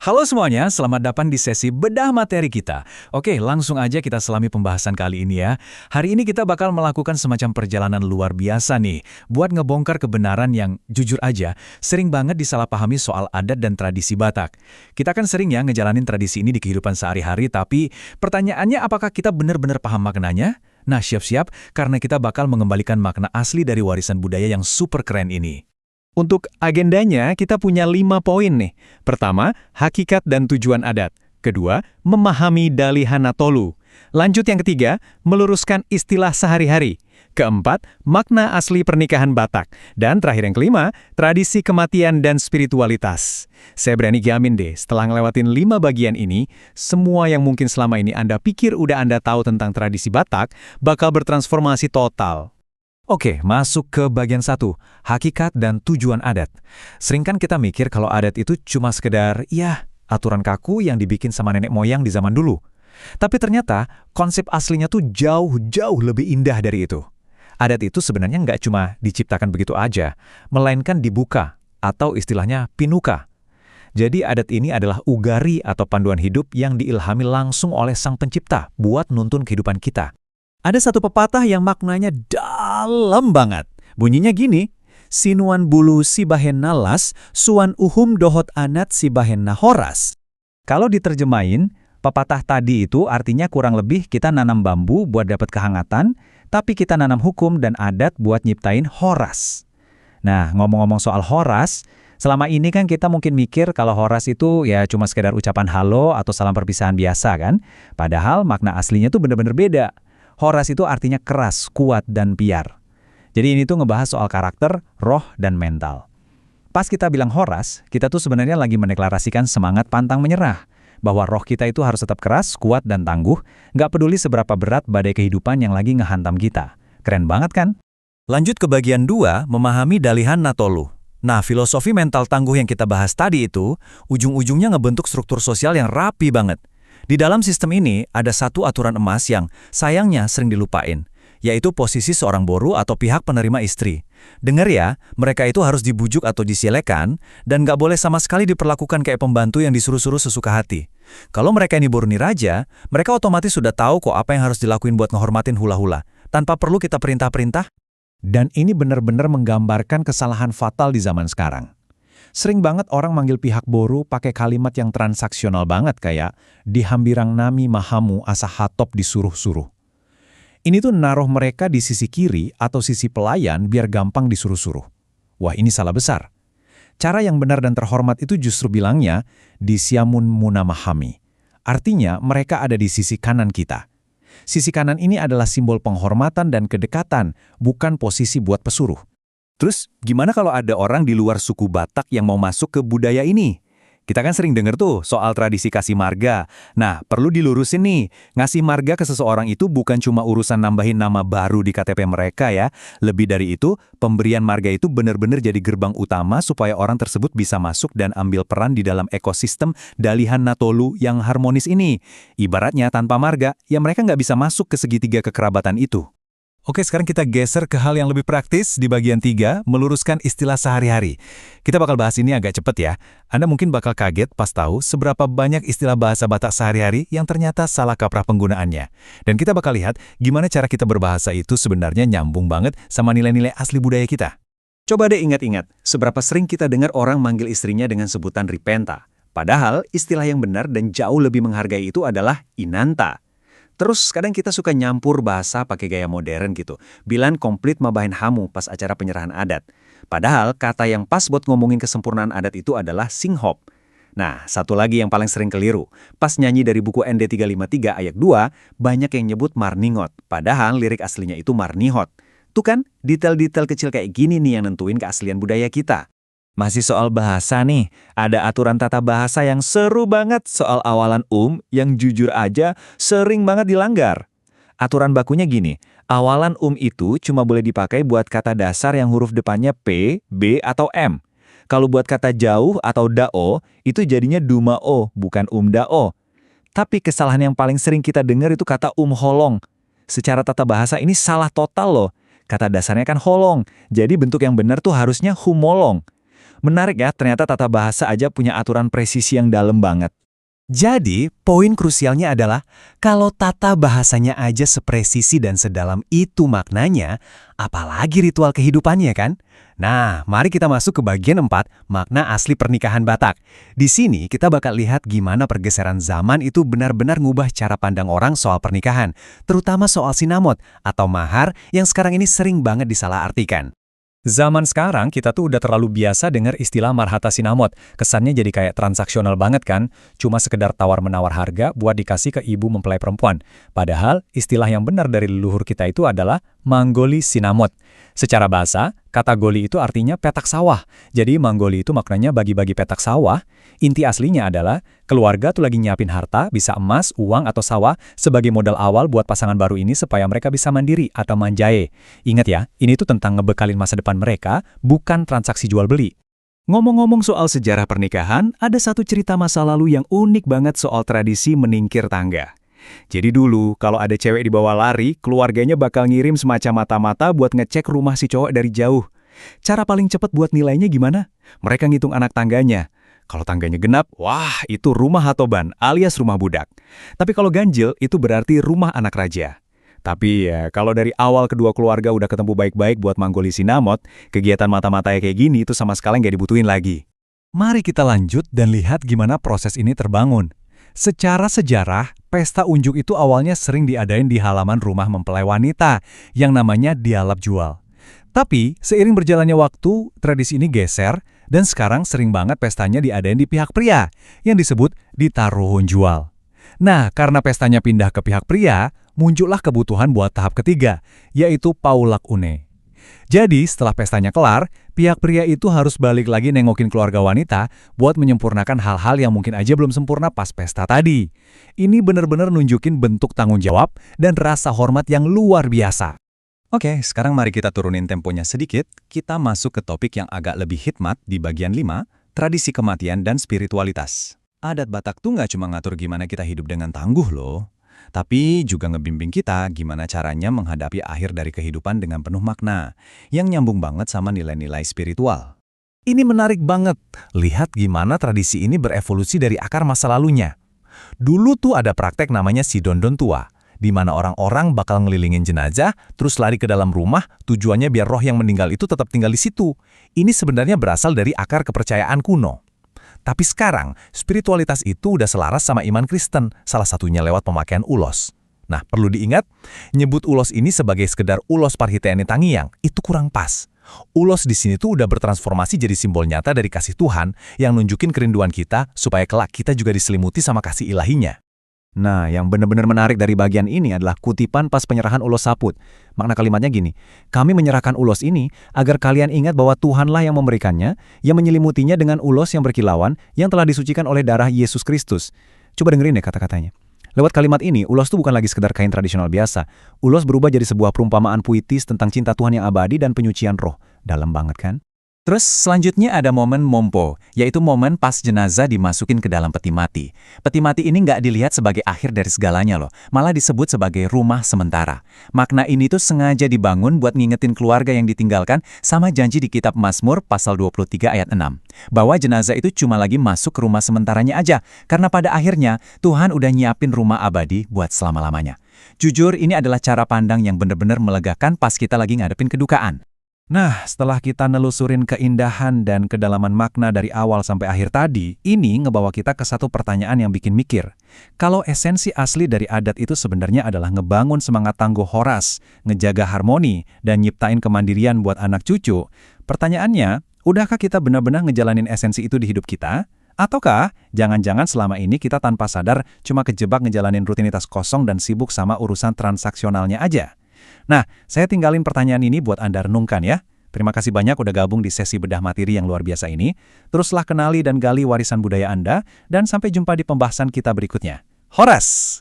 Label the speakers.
Speaker 1: Halo semuanya, selamat datang di sesi bedah materi kita. Oke, langsung aja kita selami pembahasan kali ini ya. Hari ini kita bakal melakukan semacam perjalanan luar biasa nih, buat ngebongkar kebenaran yang, jujur aja, sering banget disalahpahami soal adat dan tradisi Batak. Kita kan sering ya ngejalanin tradisi ini di kehidupan sehari-hari, tapi pertanyaannya apakah kita benar-benar paham maknanya? Nah, siap-siap, karena kita bakal mengembalikan makna asli dari warisan budaya yang super keren ini. Untuk agendanya, kita punya 5 poin nih. Pertama, hakikat dan tujuan adat. Kedua, memahami Dalihan Natolu. Lanjut yang ketiga, meluruskan istilah sehari-hari. Keempat, makna asli pernikahan Batak. Dan terakhir yang kelima, tradisi kematian dan spiritualitas. Saya berani jamin deh, setelah ngelewatin 5 bagian ini, semua yang mungkin selama ini Anda pikir udah Anda tahu tentang tradisi Batak, bakal bertransformasi total. Oke, masuk ke bagian 1, hakikat dan tujuan adat. Sering kan kita mikir kalau adat itu cuma sekedar, ya, aturan kaku yang dibikin sama nenek moyang di zaman dulu. Tapi ternyata, konsep aslinya tuh jauh-jauh lebih indah dari itu. Adat itu sebenarnya nggak cuma diciptakan begitu aja, melainkan dibuka, atau istilahnya pinuka. Jadi adat ini adalah ugari atau panduan hidup yang diilhami langsung oleh Sang Pencipta buat nuntun kehidupan kita. Ada satu pepatah yang maknanya dalam banget. Bunyinya gini, sinuan bulu sibahen nalas, suan uhum dohot anat sibahen nahoras. Kalau diterjemahin, pepatah tadi itu artinya kurang lebih kita nanam bambu buat dapat kehangatan, tapi kita nanam hukum dan adat buat nyiptain horas. Nah, ngomong-ngomong soal horas, selama ini kan kita mungkin mikir kalau horas itu ya cuma sekedar ucapan halo atau salam perpisahan biasa kan? Padahal makna aslinya tuh bener-bener beda. Horas itu artinya keras, kuat, dan piar. Jadi ini tuh ngebahas soal karakter, roh, dan mental. Pas kita bilang horas, kita tuh sebenarnya lagi mendeklarasikan semangat pantang menyerah. Bahwa roh kita itu harus tetap keras, kuat, dan tangguh, nggak peduli seberapa berat badai kehidupan yang lagi ngehantam kita. Keren banget kan? Lanjut ke bagian 2, memahami Dalihan Natolu. Nah, filosofi mental tangguh yang kita bahas tadi itu, ujung-ujungnya ngebentuk struktur sosial yang rapi banget. Di dalam sistem ini, ada satu aturan emas yang sayangnya sering dilupain, yaitu posisi seorang boru atau pihak penerima istri. Dengar ya, mereka itu harus dibujuk atau disilekan, dan nggak boleh sama sekali diperlakukan kayak pembantu yang disuruh-suruh sesuka hati. Kalau mereka ini boru niraja, mereka otomatis sudah tahu kok apa yang harus dilakuin buat ngehormatin hula-hula, tanpa perlu kita perintah-perintah. Dan ini benar-benar menggambarkan kesalahan fatal di zaman sekarang. Sering banget orang manggil pihak boru pakai kalimat yang transaksional banget kayak dihambirang nami mahamu asa hatop disuruh-suruh. Ini tuh naruh mereka di sisi kiri atau sisi pelayan biar gampang disuruh-suruh. Wah, ini salah besar. Cara yang benar dan terhormat itu justru bilangnya disyamun munamahami. Artinya mereka ada di sisi kanan kita. Sisi kanan ini adalah simbol penghormatan dan kedekatan, bukan posisi buat pesuruh. Terus, gimana kalau ada orang di luar suku Batak yang mau masuk ke budaya ini? Kita kan sering dengar tuh soal tradisi kasih marga. Nah, perlu dilurusin nih. Ngasih marga ke seseorang itu bukan cuma urusan nambahin nama baru di KTP mereka ya. Lebih dari itu, pemberian marga itu benar-benar jadi gerbang utama supaya orang tersebut bisa masuk dan ambil peran di dalam ekosistem Dalihan Natolu yang harmonis ini. Ibaratnya tanpa marga, ya mereka nggak bisa masuk ke segitiga kekerabatan itu. Oke, sekarang kita geser ke hal yang lebih praktis di bagian 3, meluruskan istilah sehari-hari. Kita bakal bahas ini agak cepet ya. Anda mungkin bakal kaget pas tahu seberapa banyak istilah bahasa Batak sehari-hari yang ternyata salah kaprah penggunaannya. Dan kita bakal lihat gimana cara kita berbahasa itu sebenarnya nyambung banget sama nilai-nilai asli budaya kita. Coba deh ingat-ingat, seberapa sering kita dengar orang manggil istrinya dengan sebutan ripenta. Padahal istilah yang benar dan jauh lebih menghargai itu adalah inanta. Terus kadang kita suka nyampur bahasa pakai gaya modern gitu. Bilang komplit mabahin hamu pas acara penyerahan adat. Padahal kata yang pas buat ngomongin kesempurnaan adat itu adalah singhop. Nah, satu lagi yang paling sering keliru. Pas nyanyi dari buku ND 353 ayat 2, banyak yang nyebut marningot. Padahal lirik aslinya itu marnihot. Tuh kan, detail-detail kecil kayak gini nih yang nentuin keaslian budaya kita. Masih soal bahasa nih, ada aturan tata bahasa yang seru banget soal awalan yang jujur aja sering banget dilanggar. Aturan bakunya gini, awalan itu cuma boleh dipakai buat kata dasar yang huruf depannya P, B, atau M. Kalau buat kata jauh atau dao, itu jadinya dumao, bukan dao. Tapi kesalahan yang paling sering kita dengar itu kata holong. Secara tata bahasa ini salah total loh. Kata dasarnya kan holong, jadi bentuk yang benar tuh harusnya humolong.
Speaker 2: Menarik ya, ternyata tata bahasa aja punya aturan presisi yang dalam banget.
Speaker 1: Jadi, poin krusialnya adalah kalau tata bahasanya aja sepresisi dan sedalam itu maknanya, apalagi ritual kehidupannya kan? Nah, mari kita masuk ke bagian 4, makna asli pernikahan Batak. Di sini kita bakal lihat gimana pergeseran zaman itu benar-benar ngubah cara pandang orang soal pernikahan, terutama soal sinamot atau mahar yang sekarang ini sering banget disalahartikan. Zaman sekarang kita tuh udah terlalu biasa dengar istilah marhata sinamot. Kesannya jadi kayak transaksional banget kan? Cuma sekedar tawar-menawar harga buat dikasih ke ibu mempelai perempuan. Padahal istilah yang benar dari leluhur kita itu adalah manggoli sinamot. Secara bahasa, kata goli itu artinya petak sawah. Jadi manggoli itu maknanya bagi-bagi petak sawah. Inti aslinya adalah keluarga tuh lagi nyiapin harta, bisa emas, uang, atau sawah sebagai modal awal buat pasangan baru ini supaya mereka bisa mandiri atau manjae. Ingat ya, ini tuh tentang ngebekalin masa depan mereka, bukan transaksi jual-beli. Ngomong-ngomong soal sejarah pernikahan, ada satu cerita masa lalu yang unik banget soal tradisi meningkir tangga. Jadi dulu, kalau ada cewek dibawa lari, keluarganya bakal ngirim semacam mata-mata buat ngecek rumah si cowok dari jauh. Cara paling cepat buat nilainya gimana? Mereka ngitung anak tangganya. Kalau tangganya genap, wah itu rumah hatoban alias rumah budak. Tapi kalau ganjil, itu berarti rumah anak raja. Tapi ya, kalau dari awal kedua keluarga udah ketemu baik-baik buat manggoli sinamot, kegiatan mata-mata kayak gini itu sama sekali nggak dibutuhin lagi. Mari kita lanjut dan lihat gimana proses ini terbangun. Secara sejarah, pesta unjuk itu awalnya sering diadain di halaman rumah mempelai wanita yang namanya dialap jual. Tapi, seiring berjalannya waktu, tradisi ini geser dan sekarang sering banget pestanya diadain di pihak pria yang disebut ditaruhun jual. Nah, karena pestanya pindah ke pihak pria, muncullah kebutuhan buat tahap ketiga, yaitu paulak une. Jadi, setelah pestanya kelar, pihak pria itu harus balik lagi nengokin keluarga wanita buat menyempurnakan hal-hal yang mungkin aja belum sempurna pas pesta tadi. Ini benar-benar nunjukin bentuk tanggung jawab dan rasa hormat yang luar biasa. Oke, sekarang mari kita turunin temponya sedikit. Kita masuk ke topik yang agak lebih hikmat di bagian 5, tradisi kematian dan spiritualitas. Adat Batak tuh nggak cuma ngatur gimana kita hidup dengan tangguh loh, tapi juga ngebimbing kita gimana caranya menghadapi akhir dari kehidupan dengan penuh makna, yang nyambung banget sama nilai-nilai spiritual. Ini menarik banget, lihat gimana tradisi ini berevolusi dari akar masa lalunya. Dulu tuh ada praktek namanya sidondon tua, di mana orang-orang bakal ngelilingin jenazah, terus lari ke dalam rumah, tujuannya biar roh yang meninggal itu tetap tinggal di situ. Ini sebenarnya berasal dari akar kepercayaan kuno. Tapi sekarang, spiritualitas itu udah selaras sama iman Kristen, salah satunya lewat pemakaian ulos. Nah, perlu diingat, nyebut ulos ini sebagai sekedar ulos parhiteane tangiyang, itu kurang pas. Ulos di sini tuh udah bertransformasi jadi simbol nyata dari kasih Tuhan yang nunjukin kerinduan kita supaya kelak kita juga diselimuti sama kasih ilahinya. Nah, yang benar-benar menarik dari bagian ini adalah kutipan pas penyerahan ulos saput. Makna kalimatnya gini, kami menyerahkan ulos ini agar kalian ingat bahwa Tuhanlah yang memberikannya, yang menyelimutinya dengan ulos yang berkilauan, yang telah disucikan oleh darah Yesus Kristus. Coba dengerin deh kata-katanya. Lewat kalimat ini, ulos itu bukan lagi sekedar kain tradisional biasa. Ulos berubah jadi sebuah perumpamaan puitis tentang cinta Tuhan yang abadi dan penyucian roh. Dalam banget kan? Terus selanjutnya ada momen mompo, yaitu momen pas jenazah dimasukin ke dalam peti mati. Peti mati ini nggak dilihat sebagai akhir dari segalanya loh, malah disebut sebagai rumah sementara. Makna ini tuh sengaja dibangun buat ngingetin keluarga yang ditinggalkan sama janji di kitab Mazmur pasal 23 ayat 6. Bahwa jenazah itu cuma lagi masuk ke rumah sementaranya aja, karena pada akhirnya Tuhan udah nyiapin rumah abadi buat selama-lamanya. Jujur, ini adalah cara pandang yang benar-benar melegakan pas kita lagi ngadepin kedukaan. Nah, setelah kita nelusurin keindahan dan kedalaman makna dari awal sampai akhir tadi, ini ngebawa kita ke satu pertanyaan yang bikin mikir. Kalau esensi asli dari adat itu sebenarnya adalah ngebangun semangat tangguh Horas, ngejaga harmoni, dan nyiptain kemandirian buat anak cucu, pertanyaannya, udahkah kita benar-benar ngejalanin esensi itu di hidup kita? Ataukah jangan-jangan selama ini kita tanpa sadar cuma kejebak ngejalanin rutinitas kosong dan sibuk sama urusan transaksionalnya aja? Nah, saya tinggalin pertanyaan ini buat Anda renungkan ya. Terima kasih banyak udah gabung di sesi bedah materi yang luar biasa ini. Teruslah kenali dan gali warisan budaya Anda, dan sampai jumpa di pembahasan kita berikutnya. Horas!